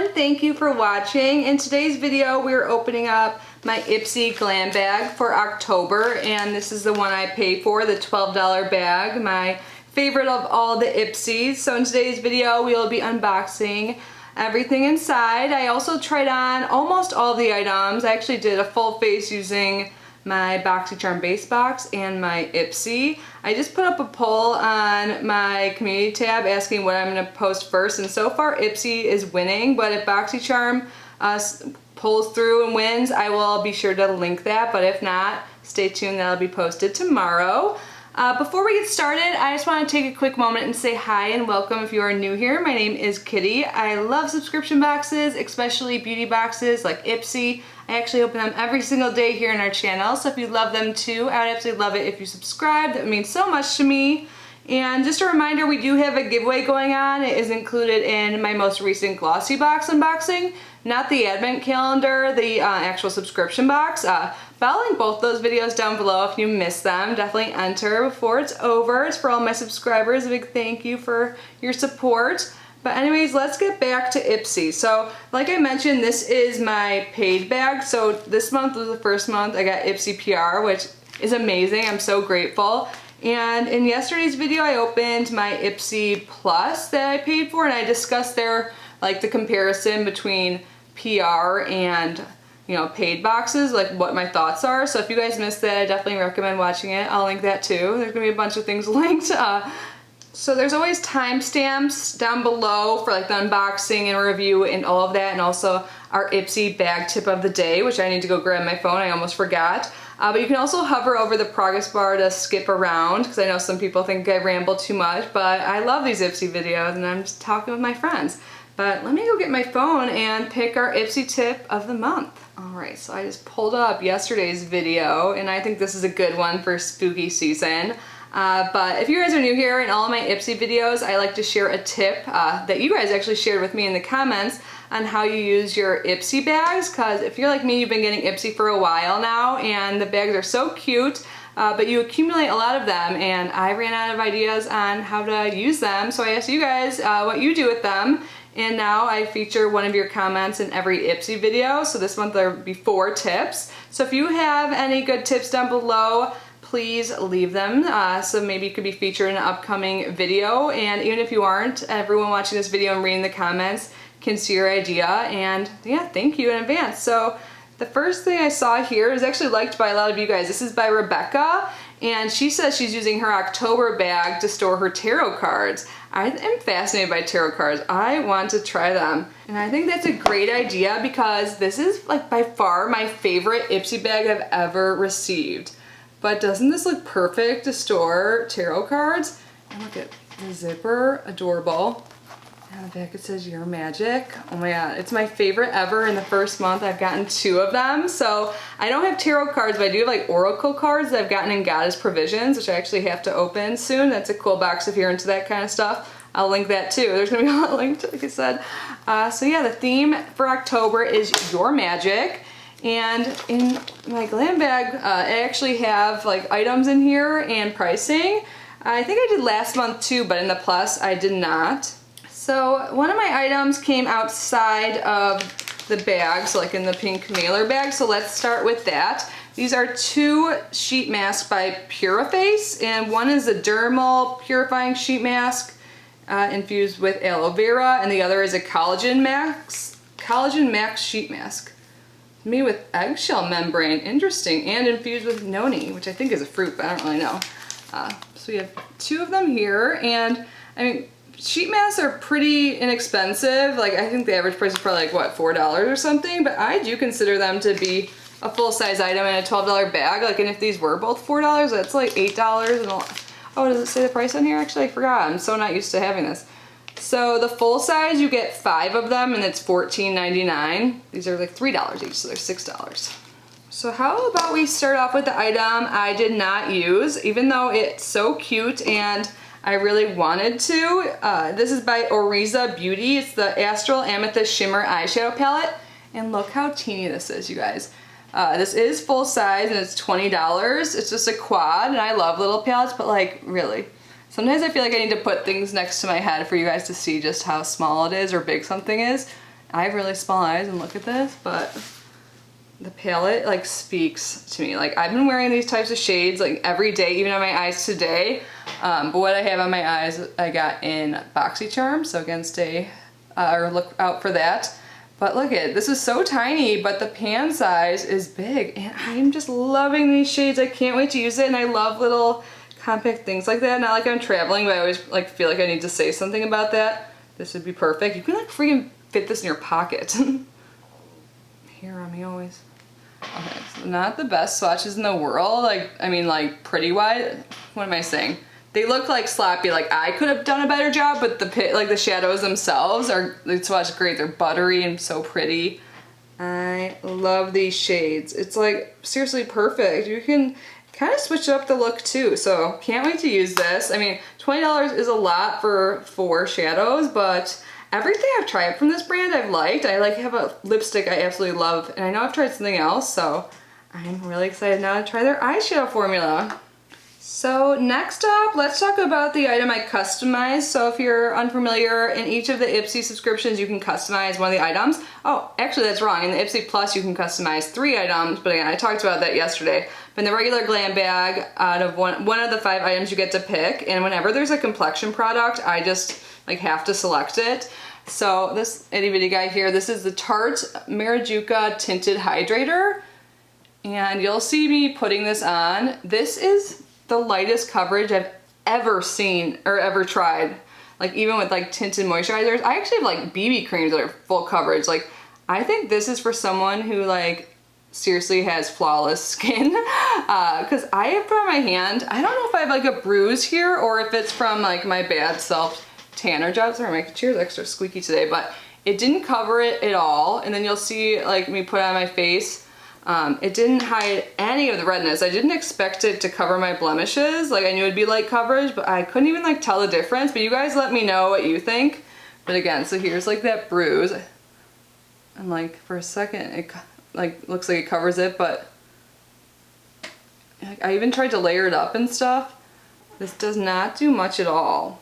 everyone, thank you for watching. In today's video we're opening up my Ipsy glam bag for October, and this is the one I paid for, the $12 bag, my favorite of all the Ipsys. So in today's video we will be unboxing everything inside. I also tried on almost all the items. I actually did a full face using my BoxyCharm base box and my Ipsy. I just put up a poll on my community tab asking what I'm going to post first, and so far Ipsy is winning, but if BoxyCharm pulls through and wins, I will be sure to link that, but if not, stay tuned, that'll be posted tomorrow. Before we get started, I just want to take a quick moment and say hi and welcome if you are new here. My name is Kitty. I love subscription boxes, especially beauty boxes like Ipsy. I actually open them every single day here in our channel, so if you love them too, I would absolutely love it if you subscribe. That means so much to me. And just a reminder, we do have a giveaway going on. It is included in my most recent Glossy box unboxing, not the advent calendar, the actual subscription box. But I'll link both those videos down below if you missed them. Definitely enter before it's over. It's for all my subscribers. A big thank you for your support. But anyways, let's get back to Ipsy. So like I mentioned, this is my paid bag. So this month was the first month I got Ipsy PR, which is amazing. I'm so grateful. And in yesterday's video, I opened my Ipsy Plus that I paid for, and I discussed there like the comparison between PR and paid boxes, like what my thoughts are. So if you guys missed that, I definitely recommend watching it. I'll link that too. There's gonna be a bunch of things linked. So there's always timestamps down below for like the unboxing and review and all of that, and also our Ipsy bag tip of the day, which I need to go grab my phone, I almost forgot. But you can also hover over the progress bar to skip around, because I know some people think I ramble too much, but I love these Ipsy videos and I'm just talking with my friends. But let me go get my phone and pick our Ipsy tip of the month. Alright, so I just pulled up yesterday's video, and I think this is a good one for spooky season. But if you guys are new here, in all of my Ipsy videos, I like to share a tip that you guys actually shared with me in the comments on how you use your Ipsy bags, because if you're like me, you've been getting Ipsy for a while now, and the bags are so cute, but you accumulate a lot of them, and I ran out of ideas on how to use them, so I asked you guys what you do with them, and now I feature one of your comments in every Ipsy video. So this month there will be 4 tips. So if you have any good tips down below, please leave them, so maybe you could be featured in an upcoming video. And even if you aren't, everyone watching this video and reading the comments can see your idea, and yeah, thank you in advance. So the first thing I saw here is actually liked by a lot of you guys. This is by Rebecca, and she says she's using her October bag to store her tarot cards. I am fascinated by tarot cards. I want to try them. And I think that's a great idea, because this is like by far my favorite Ipsy bag I've ever received. But doesn't this look perfect to store tarot cards? And look at the zipper, adorable. And on the back it says Your Magic. Oh my god, it's my favorite ever. In the first month I've gotten 2 of them. So I don't have tarot cards, but I do have like oracle cards that I've gotten in Goddess Provisions, which I actually have to open soon. That's a cool box if you're into that kind of stuff. I'll link that too. There's gonna be a lot linked, like I said. So yeah, the theme for October is Your Magic. And in my glam bag, I actually have like items in here and pricing. I think I did last month too, but in the Plus I did not. So one of my items came outside of the bag, so like in the pink mailer bag, so let's start with that. These are 2 sheet masks by Puriface, and one is a dermal purifying sheet mask infused with aloe vera, and the other is a collagen max sheet mask. Made with eggshell membrane, interesting, and infused with noni, which I think is a fruit, but I don't really know. So we have 2 of them here, and I mean, sheet masks are pretty inexpensive. Like I think the average price is probably like what, $4 or something, but I do consider them to be a full-size item in a $12 bag. Like, and if these were both $4, that's like $8 and oh, does it say the price on here? Actually, I forgot. I'm so not used to having this. So the full size, you get 5 of them, and it's $14.99. These are like $3 each, so they're $6. So how about we start off with the item I did not use, even though it's so cute and I really wanted to. This is by Oriza Beauty. It's the Astral Amethyst Shimmer Eyeshadow Palette. And look how teeny this is, you guys. This is full size and it's $20. It's just a quad, and I love little palettes, but like, really. Sometimes I feel like I need to put things next to my head for you guys to see just how small it is or big something is. I have really small eyes and look at this, but the palette like speaks to me. Like I've been wearing these types of shades like every day, even on my eyes today. But what I have on my eyes, I got in BoxyCharm, so again, stay or look out for that. But look at it, this is so tiny, but the pan size is big, and I'm just loving these shades. I can't wait to use it, and I love little compact things like that. Not like I'm traveling, but I always like feel like I need to say something about that. This would be perfect. You can like freaking fit this in your pocket. Here on me always. Okay, so not the best swatches in the world. Like, I mean, like pretty wide. What am I saying? They look like sloppy. Like I could have done a better job, but the shadows themselves are, they swatch great. They're buttery and so pretty. I love these shades. It's like seriously perfect. You can kind of switch up the look too. So can't wait to use this. I mean, $20 is a lot for 4 shadows, but everything I've tried from this brand I've liked. I like have a lipstick I absolutely love, and I know I've tried something else, so I'm really excited now to try their eyeshadow formula. So next up, let's talk about the item I customized. So if you're unfamiliar, in each of the Ipsy subscriptions you can customize one of the items. Oh, actually that's wrong. In the Ipsy Plus you can customize 3 items, but again, I talked about that yesterday. But in the regular glam bag, out of one of the 5 items you get to pick, and whenever there's a complexion product, I just like have to select it. So this itty bitty guy here, this is the Tarte Marijuca Tinted Hydrator, and you'll see me putting this on. This is the lightest coverage I've ever seen or ever tried. Like even with like tinted moisturizers, I actually have like BB creams that are full coverage. Like I think this is for someone who like seriously has flawless skin. Cause I have put on my hand, I don't know if I have like a bruise here or if it's from like my bad self tanner job. Sorry, my chair's extra squeaky today, but it didn't cover it at all. And then you'll see like me put it on my face. It didn't hide any of the redness. I didn't expect it to cover my blemishes. Like I knew it'd be light coverage, but I couldn't even like tell the difference. But you guys let me know what you think. But again, so here's like that bruise. And like for a second, it like looks like it covers it, but I even tried to layer it up and stuff. This does not do much at all.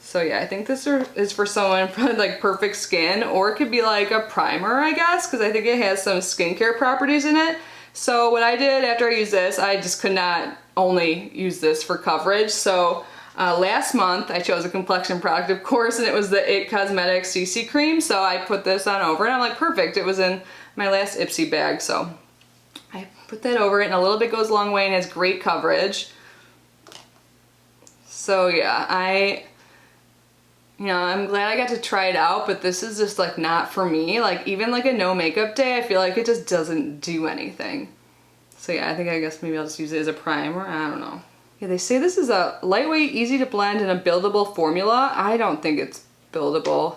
So yeah, I think this is for someone with like perfect skin, or it could be like a primer, I guess, because I think it has some skincare properties in it. So what I did after I used this, I just could not only use this for coverage. So last month I chose a complexion product, of course, and it was the It Cosmetics CC cream. So I put this on over, and I'm like, perfect. It was in my last Ipsy bag, so I put that over it, and a little bit goes a long way and has great coverage. So yeah, you know, I'm glad I got to try it out, but this is just like not for me. Like even like a no makeup day, I feel like it just doesn't do anything. So yeah, I guess maybe I'll just use it as a primer. I don't know. Yeah, they say this is a lightweight, easy to blend, and a buildable formula. I don't think it's buildable.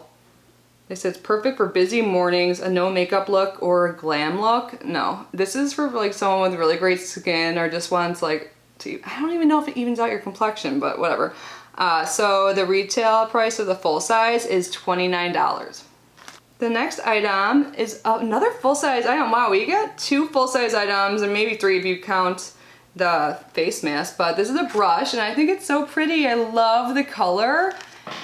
They said it's perfect for busy mornings, a no makeup look, or a glam look. No, this is for like someone with really great skin or just wants like to, I don't even know if it evens out your complexion, but whatever. So the retail price of the full size is $29. The next item is another full-size item. Wow, we got 2 full-size items, and maybe 3 if you count the face mask, but this is a brush, and I think it's so pretty. I love the color,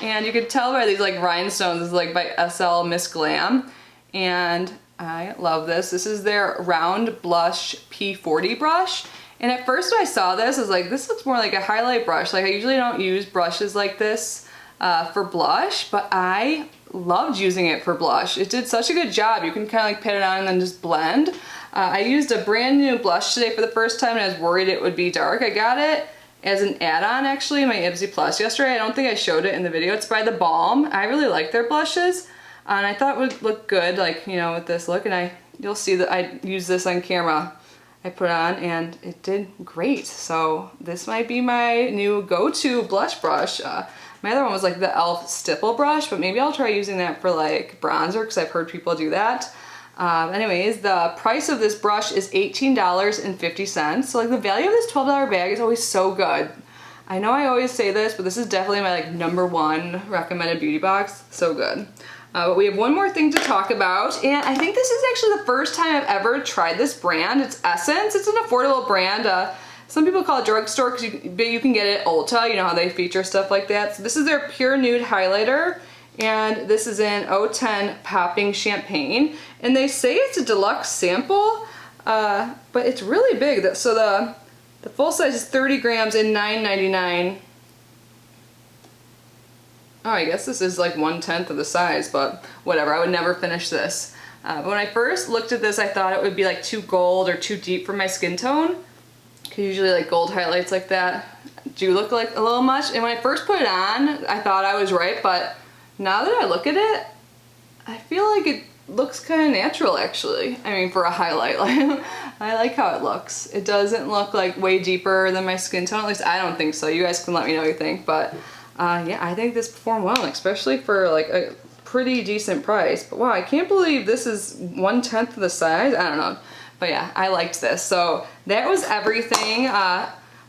and you can tell by these like rhinestones. This is like by SL Miss Glam, and I love this. This is their Round Blush P40 brush. And at first when I saw this, I was like, this looks more like a highlight brush. Like I usually don't use brushes like this for blush, but I loved using it for blush. It did such a good job. You can kind of like pat it on and then just blend. I used a brand new blush today for the first time, and I was worried it would be dark. I got it as an add-on actually in my Ipsy Plus yesterday. I don't think I showed it in the video. It's by The Balm. I really like their blushes, and I thought it would look good, like, you know, with this look. And you'll see that I use this on camera. I put on and it did great. So this might be my new go-to blush brush. My other one was like the e.l.f. stipple brush, but maybe I'll try using that for like bronzer because I've heard people do that. Anyways, the price of this brush is $18.50. So like the value of this $12 bag is always so good. I know I always say this, but this is definitely my like #1 recommended beauty box. So good. But we have one more thing to talk about, and I think this is actually the first time I've ever tried this brand. It's Essence. It's an affordable brand. Some people call it drugstore because you can get it at Ulta. You know how they feature stuff like that. So this is their Pure Nude Highlighter, and this is in 010 Popping Champagne, and they say it's a deluxe sample, but it's really big. So the full size is 30 grams and $9.99. Oh, I guess this is like 1/10 of the size, but whatever, I would never finish this. But when I first looked at this, I thought it would be like too gold or too deep for my skin tone, because usually like gold highlights like that do look like a little much. And when I first put it on, I thought I was right, but now that I look at it, I feel like it looks kind of natural actually. I mean, for a highlight, like I like how it looks. It doesn't look like way deeper than my skin tone, at least I don't think so. You guys can let me know what you think, but yeah, I think this performed well, especially for like a pretty decent price. But wow, I can't believe this is 1/10 of the size. I don't know, but yeah, I liked this. So that was everything.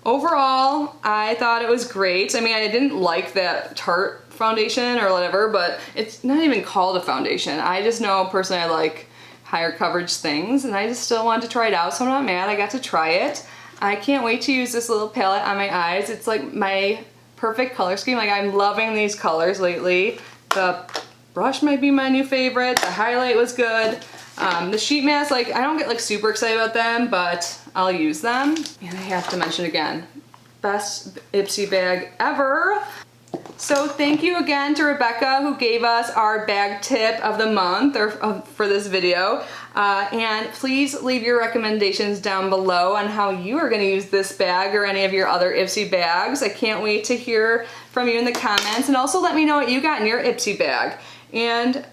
Overall, I thought it was great. I mean, I didn't like that Tarte foundation or whatever, but it's not even called a foundation. I just know personally I like higher coverage things, and I just still wanted to try it out, so I'm not mad. I got to try it. I can't wait to use this little palette on my eyes. It's like my perfect color scheme. Like, I'm loving these colors lately. The brush might be my new favorite. The highlight was good. The sheet masks, like, I don't get like super excited about them, but I'll use them. And I have to mention again, best Ipsy bag ever. So thank you again to Rebecca, who gave us our bag tip of the month for this video. And please leave your recommendations down below on how you are going to use this bag or any of your other Ipsy bags. I can't wait to hear from you in the comments, and also let me know what you got in your Ipsy bag. And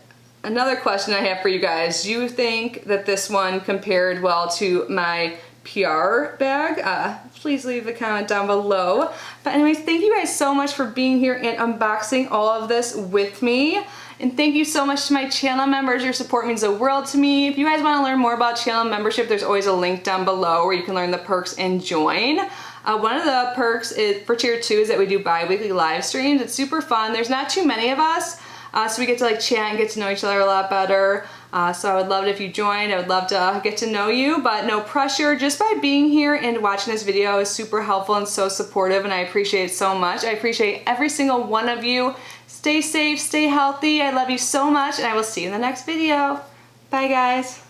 another question I have for you guys, do you think that this one compared well to my PR bag? Please leave a comment down below. But anyways, thank you guys so much for being here and unboxing all of this with me. And thank you so much to my channel members. Your support means the world to me. If you guys want to learn more about channel membership, there's always a link down below where you can learn the perks and join. One of the perks for tier 2 is that we do bi-weekly live streams. It's super fun. There's not too many of us, so we get to like chat and get to know each other a lot better. So I would love it if you joined. I would love to get to know you, but no pressure. Just by being here and watching this video is super helpful and so supportive, and I appreciate it so much. I appreciate every single one of you. Stay safe, stay healthy. I love you so much, and I will see you in the next video. Bye, guys.